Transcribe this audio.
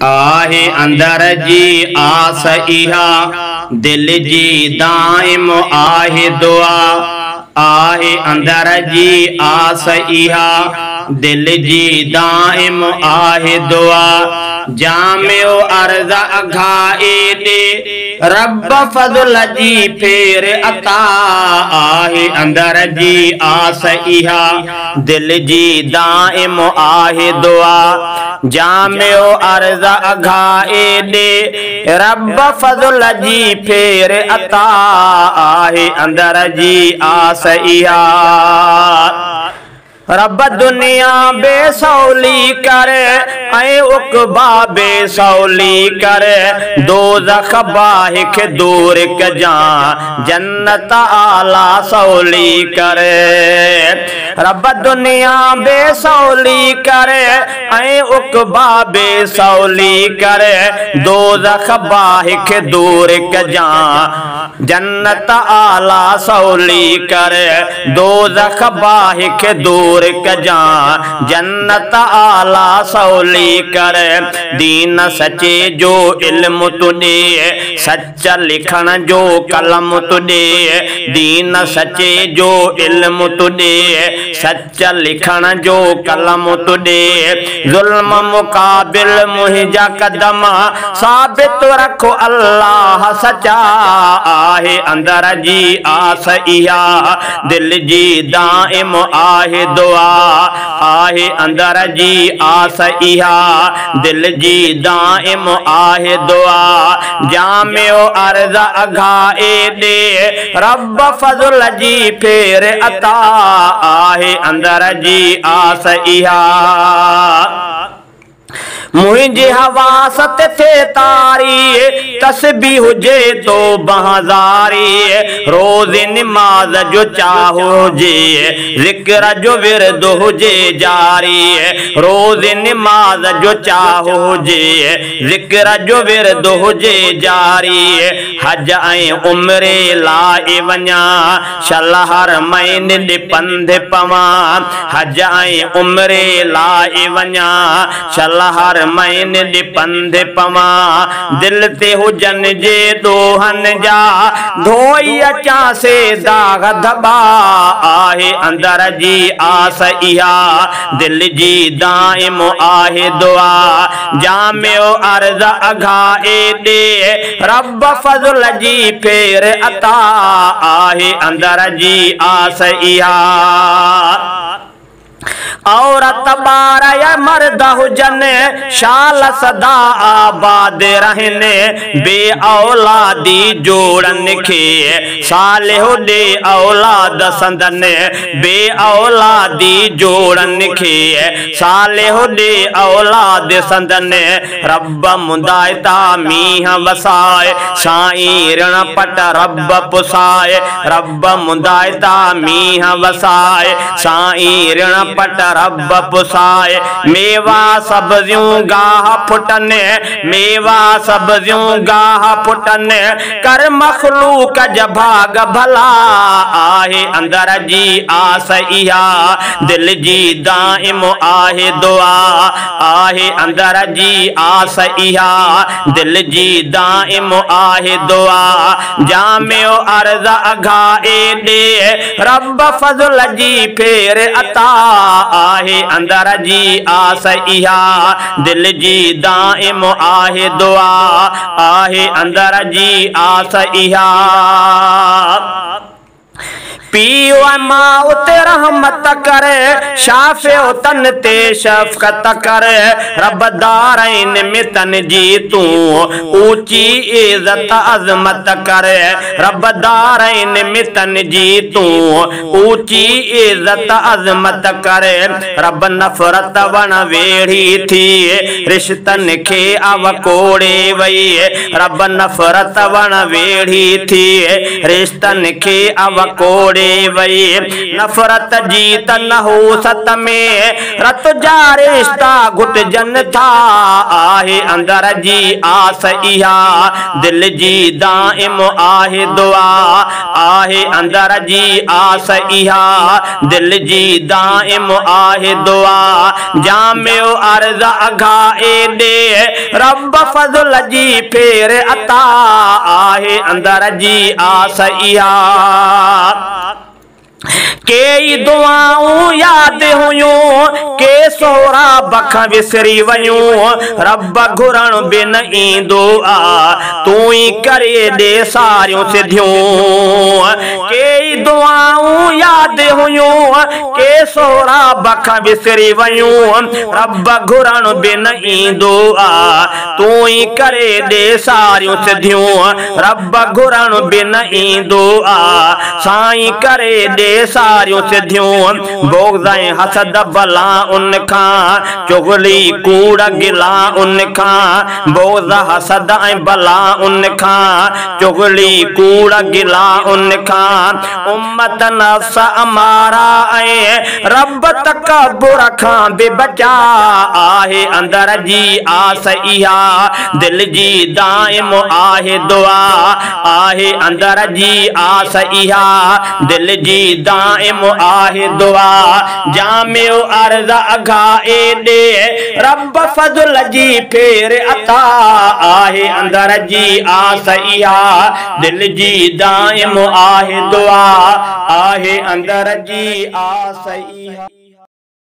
आहे अंदर जी आस इहा दिल जी दाइम आहे दुआ। आहे अंदर जी आस इहा दिल जी दाइम आहे दुआ। जामियो अर्ज़ अघाए दे रब फज़ल जी फेर अता। आहे अंदर जी आस इहा दिल जी दाइम आहे दुआ। जामियो अर्ज़ अघाए दे रब फज़ल जी फेर अता। आहे अंदर जी आस इहा रब दुनिया बेसौली करे ऐं उक़बा बेसौली करे। दोज़ख बाहिक दूर कजां जन्नत आला सौली करे। रब दुनिया बेसौली करे ऐं उक़बा बेसौली करे। दोज़ख बाहिक दूर कजां जन्नत आला सौली करे। दोज़ख बाहिक दूर कजा जन्नत आला सौली करे। दीन सचे जो इल्म तुझे सच लिखण जो कलम तुझे। दीन सचे जो इल्म तुझे सच लिखण जो कलम तुझे। ज़ुल्म मुक़ाबिल मुंहिंजा कदम साबित रखो अल्लाह सचा। आहे अंदर जी आस इहा दिल जी दाइम आहे दुआ। आहे अंदर जी आस इहा दिल जी दाइम आहे दुआ। जामियो अर्ज़ अघाए दे रब फज़ल जी फेर अता। आहे अंदर जी आस इहा मुझे हवास थे तारी तस्बीह हुजे तो बहज़ारी। रोज़ नमाज जो चाहो हुजे ज़िक्र जो विरद हुजे जारी। रोज़ नमाज जो चाहो हुजे ज़िक्र जो विरद हुजे जारी। हज ऐं उम्रे लाइ वञा शलहर महीने पंध पवां। हज ऐं उम्रे लाइ वञा शलहर महीने पंध पवां। दिल ते हुजन जे दोहन जा धोई अचा से दाग धबा। आहे अंदर जी आस इहा दिल जी दाइम आहे दुआ। जामियो अर्ज़ अघाए दे रब फज़ल जी फेर अता। आहे अंदर जी आस इहा औरत बार या मर्द हुजन शाल सदा आबाद रहने। बे औलादी जोड़न खे सालिह दे औलाद संदन। बे औलादी जोड़न खे सालिह दे औलाद संदन। रब मुदायता मीह वसाए साईं ऋण पट रब पुसाए। रब मुदायता मीह वसाए साईं ऋण पट रब पुसाए। मेवा सब्जियों गाह फुटन मेवा सब्जियों गाह फुटन कर मखलूक जभाग भला। आहे अंदर जी आस इहा दिल जी दाइम आहे दुआ। आहे अंदर जी आस इहा दिल जी दाइम आहे दुआ। जामियो अर्ज़ अघाए दे रब फज़ल जी फेर अता। आहे अंदर जी आस इहा दिल जी दाइम आहे दुआ। आहे अंदर जी आस इहा पियो मां उते रहमत करे शाफ़े तन ते शफ़क़त करे। रब दारैन में तन जी तू ऊंची इज़्ज़त अज़मत करे। रब दारैन में तन जी तू ऊंची इज़्ज़त अज़मत करे। रब नफ़रत वण वेड़ी थी रिश्तन खे अवकोड़े वई। रब नफ़रत वण वेड़ी थी रिश्तन खे अवकोड़े ॿोड़े वई नफ़रत जी त नहूसत में रत जा रिश्ता घुटजन था आहे अंदर जी आस इहा दिल जी दाइम आहे दुआ आहे अंदर जी आस इहा दिल जी दाइम आहे दुआ जामियो अर्ज़ अघाए दे रब फज़ल जी फेर अता आहे अंदर जी आस इहा कई दुआऊं याद हुयूं के सोरा बख विसरी वयूं रब घुरण बि न ईंदो आ तू ही करे दे सारियूं सिधियूं कई दुआऊं याद हुयूं के सोरा बख विसरी वयूं रब घुरण बि न ईंदो आ तू ही करे दे सारियूं सिधियूं रब घुरण बि न ईंदो आ साईं करे दे सारियूं सिधियूं बोगज़ाए हसद बला उन खां चुगली कूड़ गिला उन खां बोगज़ हसद ऐं बला उन खां चुगली कूड़ गिला उन खां उम्मत नफ्स अमारा ऐं रब तकब्बुर खां बि बचा आहे अंदर जी आस इहा दिल जी दाइम आहे दुआ आहे अंदर जी आस इहा दिल जी दाइम आहे दुआ जामियो अर्ज़ अघाए दे रब फज़ल जी फेर अता आहे अंदर जी आस इहा दिल जी दाइम आहे दुआ आहे अंदर जी आस इहा।